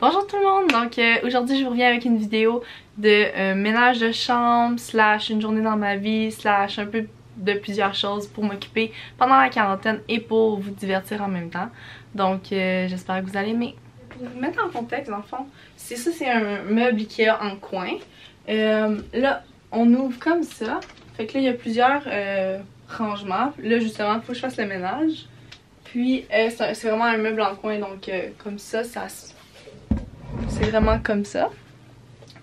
Bonjour tout le monde, donc aujourd'hui je vous reviens avec une vidéo de ménage de chambre, slash une journée dans ma vie, slash un peu de plusieurs choses pour m'occuper pendant la quarantaine et pour vous divertir en même temps. Donc j'espère que vous allez aimer. Pour vous mettre en contexte, dans le fond, c'est un meuble Ikea en coin. Là, on ouvre comme ça, fait que là il y a plusieurs rangements. Là justement, il faut que je fasse le ménage. Puis c'est vraiment un meuble en coin, donc comme ça, c'est vraiment comme ça.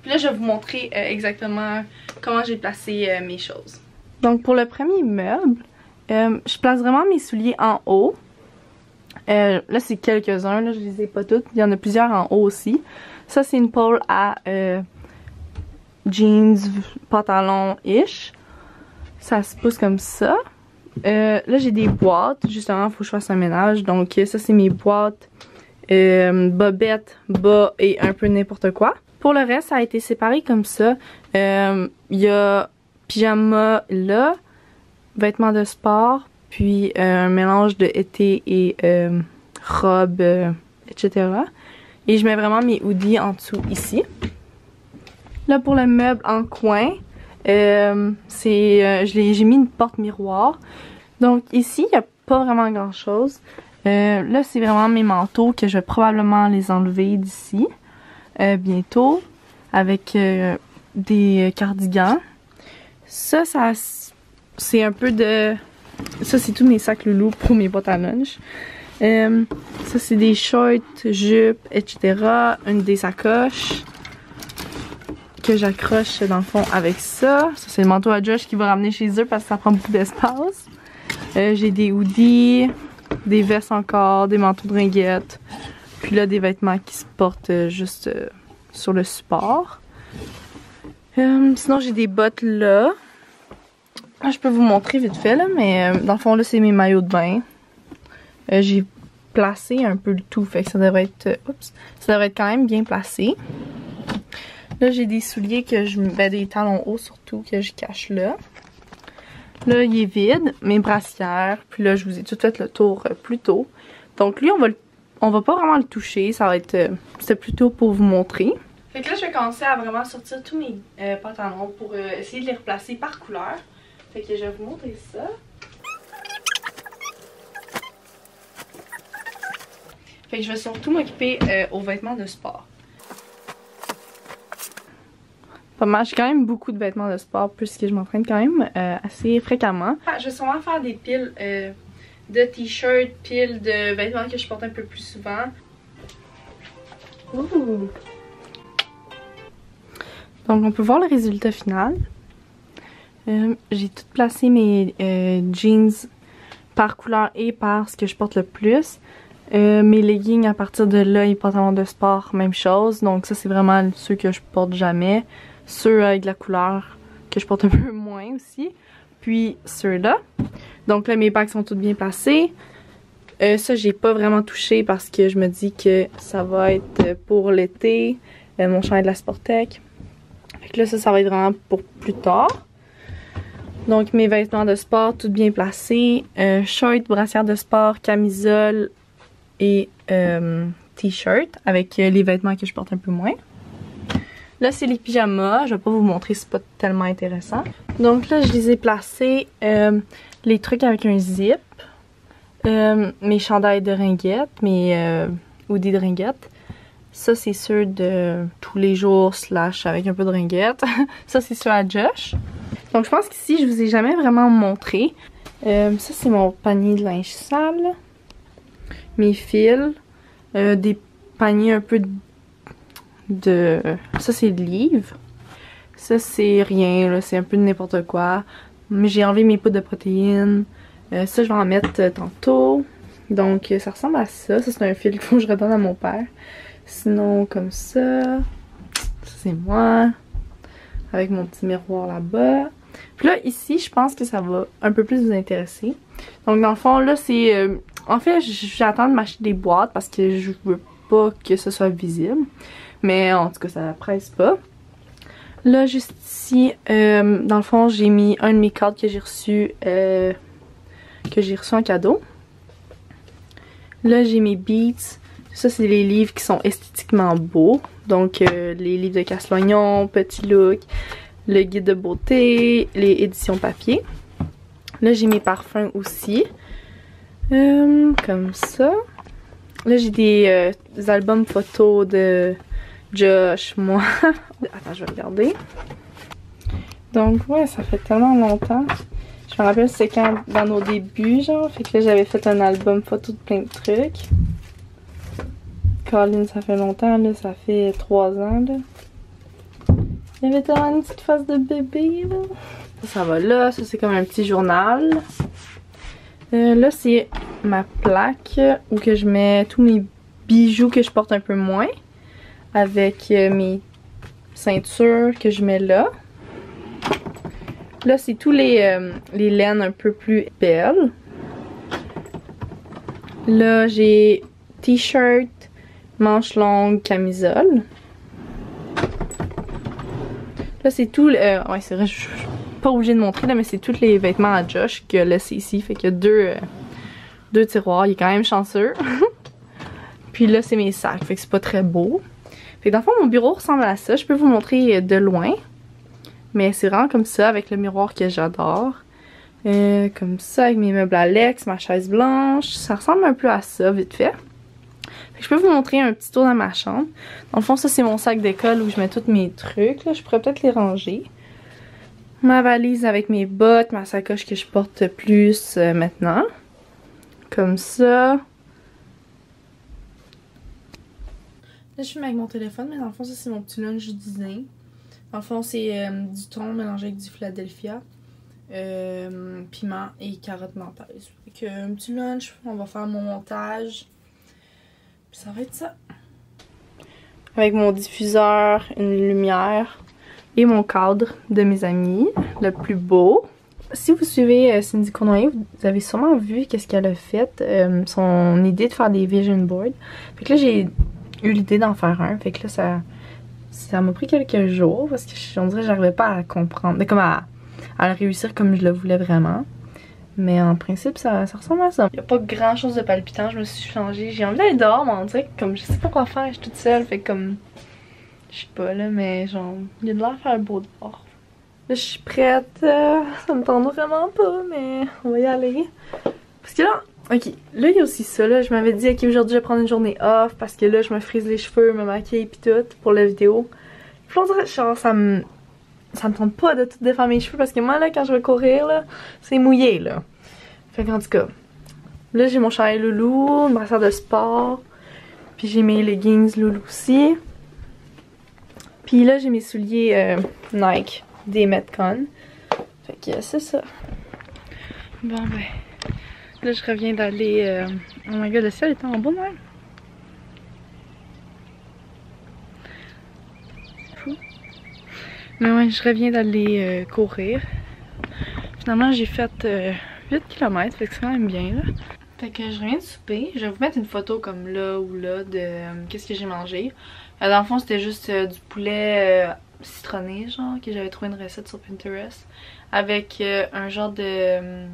Puis là, je vais vous montrer exactement comment j'ai placé mes choses. Donc pour le premier meuble, je place vraiment mes souliers en haut. Là, c'est quelques-uns, là, je les ai pas toutes. Il y en a plusieurs en haut aussi. Ça, c'est une pole à jeans, pantalon-ish. Ça se pousse comme ça. Là, j'ai des boîtes. Justement, il faut que je fasse un ménage. Donc ça, c'est mes boîtes. Bobettes, bas et un peu n'importe quoi. Pour le reste, ça a été séparé comme ça. Il y a pyjama là, vêtements de sport, puis un mélange de été et robe, etc. Et je mets vraiment mes hoodies en dessous ici. Là, pour le meuble en coin, j'ai mis une porte miroir. Donc ici, il n'y a pas vraiment grand chose. Là, c'est vraiment mes manteaux que je vais probablement les enlever d'ici bientôt avec des cardigans. Ça c'est un peu de... Ça, c'est tous mes sacs loulous pour mes boîtes à lunch. Ça, c'est des shorts, jupes, etc. Une des sacoches que j'accroche dans le fond avec ça. Ça, c'est le manteau à Josh qui va ramener chez eux parce que ça prend beaucoup d'espace. J'ai des hoodies, des vestes encore, des manteaux de ringuettes. Puis là, des vêtements qui se portent juste sur le support. Sinon, j'ai des bottes là. Je peux vous montrer vite fait, là, mais dans le fond, là, c'est mes maillots de bain. J'ai placé un peu le tout, fait que ça devrait être... ça devrait être quand même bien placé. Là, j'ai des souliers que je mets, des talons hauts surtout, que je cache là. Là, il est vide, mes brassières. Puis là, je vous ai tout fait le tour plus tôt. Donc lui, on va pas vraiment le toucher. Ça va être... c'est plutôt pour vous montrer. Fait que là, je vais commencer à vraiment sortir tous mes pantalons pour essayer de les replacer par couleur. Fait que je vais vous montrer ça. Fait que je vais surtout m'occuper aux vêtements de sport. Pas mal, j'ai quand même beaucoup de vêtements de sport puisque je m'entraîne quand même assez fréquemment. Je vais sûrement faire des piles de t-shirts, piles de vêtements que je porte un peu plus souvent. Ouh. Donc on peut voir le résultat final. J'ai tout placé mes jeans par couleur et par ce que je porte le plus. Mes leggings à partir de là et pantalons de sport, même chose. Donc ça, c'est vraiment ceux que je porte jamais. Ceux avec la couleur que je porte un peu moins aussi. Puis ceux-là. Donc là, mes bacs sont toutes bien placés. Ça, j'ai pas vraiment touché parce que je me dis que ça va être pour l'été. Mon chandail de la Sportec. Fait que là, ça va être vraiment pour plus tard. Donc mes vêtements de sport, tout bien placés. Shorts, brassière de sport, camisole et t-shirt avec les vêtements que je porte un peu moins. Là, c'est les pyjamas. Je vais pas vous montrer, c'est pas tellement intéressant. Donc là, je les ai placés. Les trucs avec un zip. Mes chandails de ringuettes. Mes hoodies de ringuettes. Ça, c'est ceux de tous les jours, slash avec un peu de ringuettes. Ça, c'est ceux à Josh. Donc, je pense qu'ici, je vous ai jamais vraiment montré. Ça, c'est mon panier de linge sale. Mes fils. Des paniers un peu de... Ça, c'est de livres. Ça, c'est rien, là. C'est un peu de n'importe quoi. Mais j'ai enlevé mes poudres de protéines. Ça, je vais en mettre tantôt. Donc, ça ressemble à ça. Ça, c'est un fil qu'il faut que je redonne à mon père. Sinon, comme ça. Ça, c'est moi. Avec mon petit miroir là-bas. Puis là, ici, je pense que ça va un peu plus vous intéresser. Donc, dans le fond, là, c'est... en fait, j'attends de m'acheter des boîtes parce que je veux pas que ce soit visible. Mais en tout cas, ça presse pas. Là, juste ici, dans le fond, j'ai mis un de mes cadres que j'ai reçu en cadeau. Là, j'ai mes Beats. Ça, c'est les livres qui sont esthétiquement beaux. Donc, les livres de Casse-Loignon, Petit Look, le guide de beauté, les éditions papier. Là, j'ai mes parfums aussi. Comme ça. Là, j'ai des albums photos de Josh, moi. Attends, je vais regarder. Donc, ouais, ça fait tellement longtemps. Je me rappelle, c'était quand dans nos débuts, genre. Fait que là, j'avais fait un album photo de plein de trucs. Colin, ça fait longtemps, là. Ça fait 3 ans, là. Il y avait tellement une petite face de bébé, là. Ça va là. Ça, c'est comme un petit journal. Là, c'est ma plaque où que je mets tous mes bijoux que je porte un peu moins. Avec mes ceintures que je mets là. Là, c'est tous les laines un peu plus belles. Là, j'ai t-shirt, manches longues, camisole. Là, c'est tout... ouais, c'est vrai, je suis pas obligée de montrer, là, mais c'est tous les vêtements à Josh qu'il a laissé ici. Fait qu'il y a deux tiroirs. Il est quand même chanceux. Puis là, c'est mes sacs. Fait que c'est pas très beau. Fait que dans le fond, mon bureau ressemble à ça. Je peux vous montrer de loin. Mais c'est vraiment comme ça, avec le miroir que j'adore. Comme ça, avec mes meubles Alex, ma chaise blanche. Ça ressemble un peu à ça, vite fait. Fait que je peux vous montrer un petit tour dans ma chambre. Dans le fond, ça, c'est mon sac d'école où je mets tous mes trucs. Là. Je pourrais peut-être les ranger. Ma valise avec mes bottes, ma sacoche que je porte plus maintenant. Comme ça. Là, je filme avec mon téléphone, mais dans le fond, ça, c'est mon petit lunch du dîner. Dans le fond, c'est du thon mélangé avec du Philadelphia, piment et carottes mentaises. Fait que, un petit lunch, on va faire mon montage. Puis ça va être ça. Avec mon diffuseur, une lumière et mon cadre de mes amis, le plus beau. Si vous suivez Cindy Cournoyer, vous avez sûrement vu qu'est-ce qu'elle a fait, son idée de faire des vision boards. Fait que là, j'ai eu l'idée d'en faire un. Fait que là, ça m'a pris quelques jours parce que on dirait que j'arrivais pas à comprendre, comme à le réussir comme je le voulais vraiment. Mais en principe, ça ressemble à ça. Il n'y a pas grand chose de palpitant, je me suis changée. J'ai envie d'aller dehors, mais on dirait que comme je sais pas quoi faire, je suis toute seule. Fait comme, je sais pas là, mais genre, il y a de l'air de faire beau dehors. Là, je suis prête. Ça me tente vraiment pas, mais on va y aller. Parce que là, ok, là il y a aussi ça, là, je m'avais dit ok aujourd'hui je vais prendre une journée off parce que là je me frise les cheveux, me maquille pis tout pour la vidéo. Puis on dirait genre ça me tente pas de tout défaire mes cheveux parce que moi là quand je vais courir là, c'est mouillé là. Fait qu'en tout cas, là j'ai mon chandail loulou, une brassière de sport, puis j'ai mes leggings loulou aussi. Puis là j'ai mes souliers Nike des Metcon. Fait que c'est ça. Bon ben... Là, je reviens d'aller... Oh my god, le ciel était en bas, même. C'est fou. Mais ouais, je reviens d'aller courir. Finalement, j'ai fait 8 km, fait que c'est quand même bien, là. Fait que je reviens de souper. Je vais vous mettre une photo comme là ou là de qu'est-ce que j'ai mangé. Dans le fond, c'était juste du poulet citronné, genre, que j'avais trouvé une recette sur Pinterest. Avec un genre de...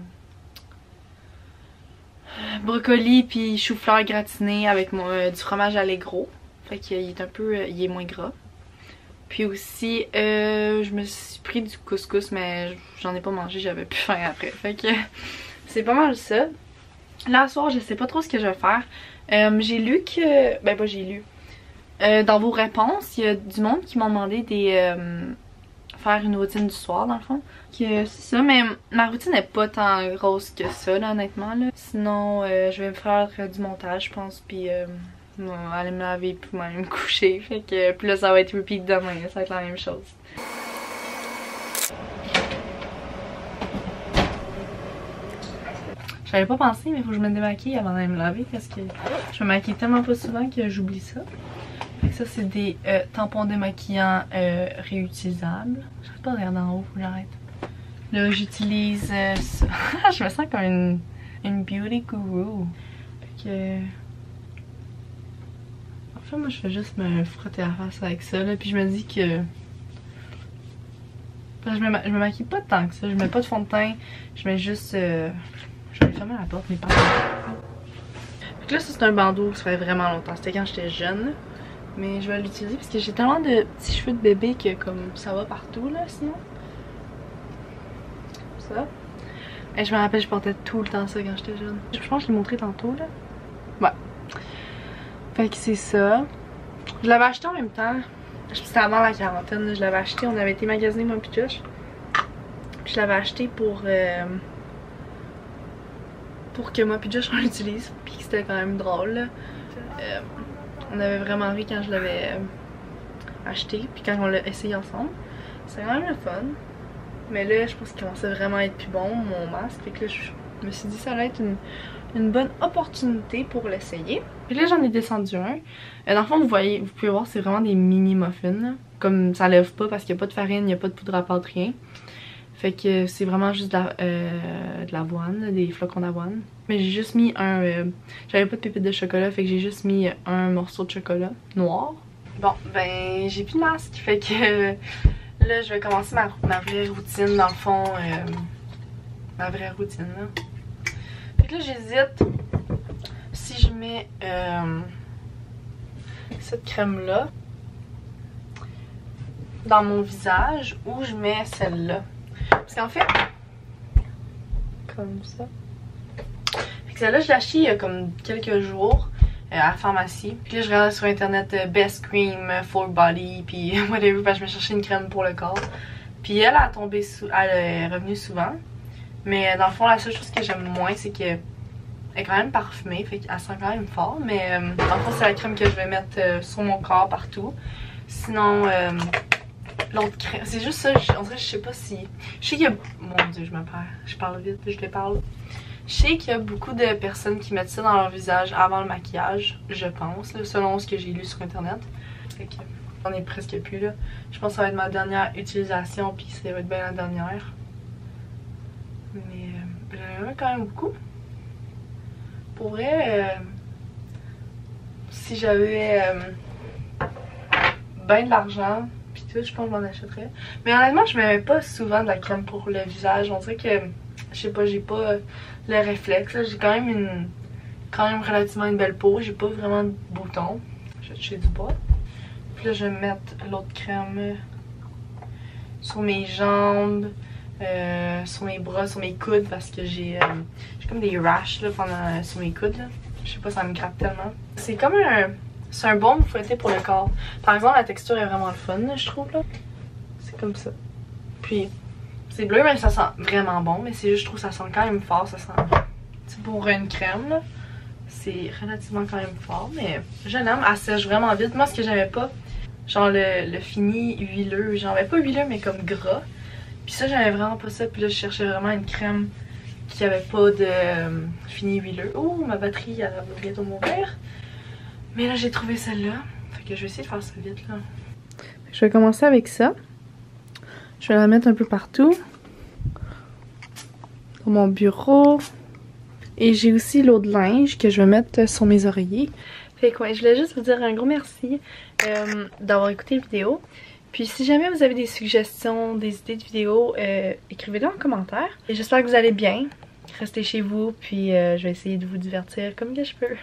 brocoli puis chou-fleur gratiné avec du fromage Allegro. Fait qu'il est un peu... il est moins gras. Puis aussi, je me suis pris du couscous, mais j'en ai pas mangé, j'avais plus faim après. Fait que c'est pas mal ça. Là, ce soir, je sais pas trop ce que je vais faire. J'ai lu que... ben pas j'ai lu. Dans vos réponses, il y a du monde qui m'ont demandé des... faire une routine du soir dans le fond. Que c'est ça, mais ma routine n'est pas tant grosse que ça là, honnêtement là. Sinon je vais me faire du montage je pense, puis aller me laver puis aller me coucher. Fait que puis là ça va être repeat demain, ça va être la même chose. J'avais pas pensé mais il faut que je me démaquille avant d'aller me laver parce que je me maquille tellement pas souvent que j'oublie ça. Ça c'est des tampons démaquillants réutilisables. J'arrête pas de regarder en haut, faut que j'arrête. Là j'utilise ça. Je me sens comme une beauty guru. Fait que... en fait moi je fais juste me frotter la face avec ça là. Puis je me dis que... je me maquille pas tant que ça. Je mets pas de fond de teint. Je mets juste... je vais fermer la porte mais pas... Donc là, ça c'est un bandeau, ça fait vraiment longtemps. C'était quand j'étais jeune. Mais je vais l'utiliser parce que j'ai tellement de petits cheveux de bébé que comme ça va partout là sinon. Ça. Et je me rappelle, je portais tout le temps ça quand j'étais jeune. Je pense que je l'ai montré tantôt là. Ouais. Fait que c'est ça. Je l'avais acheté en même temps. C'était avant la quarantaine, là. Je l'avais acheté, on avait été magasiner moi pis Josh. Puis je l'avais acheté pour que moi pis Josh on l'utilise. Puis c'était quand même drôle là. On avait vraiment ri quand je l'avais acheté. Puis quand on l'a essayé ensemble. C'était quand même le fun. Mais là je pense qu'il commençait vraiment à être plus bon mon masque. Fait que là je me suis dit ça allait être une bonne opportunité pour l'essayer. Puis là j'en ai descendu un. Dans le fond vous pouvez voir c'est vraiment des mini muffins là. Comme ça lève pas parce qu'il n'y a pas de farine, il n'y a pas de poudre à pâte, rien. Fait que c'est vraiment juste de l'avoine, des flocons d'avoine. Mais j'ai juste mis j'avais pas de pépites de chocolat, fait que j'ai juste mis un morceau de chocolat noir. Bon, ben j'ai plus de masque, fait que là je vais commencer ma vraie routine dans le fond. Ma vraie routine là. Fait que là j'hésite si je mets cette crème là dans mon visage ou je mets celle-là. Parce qu'en fait, comme ça. Fait que celle-là, je l'ai achetée il y a comme quelques jours à la pharmacie. Puis là, je regardais sur internet Best Cream for Body, puis whatever, parce que je me cherchais une crème pour le corps. Puis elle a tombé elle est revenue souvent. Mais dans le fond, la seule chose que j'aime moins, c'est qu'elle est quand même parfumée, fait qu'elle sent quand même fort. Mais dans le fond, c'est la crème que je vais mettre sur mon corps partout. Sinon, l'autre crème, c'est juste ça, en vrai je sais pas si... Je sais qu'il y a... Mon dieu, je me perds, je parle vite, je les parle. Je sais qu'il y a beaucoup de personnes qui mettent ça dans leur visage avant le maquillage, je pense, là, selon ce que j'ai lu sur internet. Fait que j'en ai presque plus là. Je pense que ça va être ma dernière utilisation, puis ça va être bien la dernière. Mais j'en ai quand même beaucoup. Pour vrai, si j'avais ben de l'argent... je pense que je m'en achèterais. Mais honnêtement, je mets pas souvent de la crème pour le visage. On dirait que, je sais pas, j'ai pas le réflexe. J'ai quand même relativement une belle peau. J'ai pas vraiment de boutons. Je vais toucher du bois. Puis là, je vais mettre l'autre crème sur mes jambes, sur mes bras, sur mes coudes parce que j'ai comme des rashes là, sur mes coudes. Là. Je sais pas, ça me gratte tellement. C'est comme c'est un baume fouetté pour le corps. Par exemple, la texture est vraiment le fun, là, je trouve. Là. C'est comme ça. Puis, c'est bleu, mais ça sent vraiment bon. Mais c'est juste, je trouve, ça sent quand même fort. Ça sent... C'est pour une crème, là. C'est relativement quand même fort. Mais je l'aime. Elle sèche vraiment vite. Moi, ce que j'aimais pas, genre le fini huileux. J'en avais pas huileux, mais comme gras. Puis ça, j'aimais vraiment pas ça. Puis là, je cherchais vraiment une crème qui avait pas de fini huileux. Oh, ma batterie, elle va bientôt mourir. Mais là, j'ai trouvé celle-là. Fait que je vais essayer de faire ça vite, là. Je vais commencer avec ça. Je vais la mettre un peu partout. Dans mon bureau. Et j'ai aussi l'eau de linge que je vais mettre sur mes oreillers. Fait que ouais, je voulais juste vous dire un gros merci d'avoir écouté la vidéo. Puis si jamais vous avez des suggestions, des idées de vidéos, écrivez-les en commentaire. Et j'espère que vous allez bien. Restez chez vous, puis je vais essayer de vous divertir comme que je peux.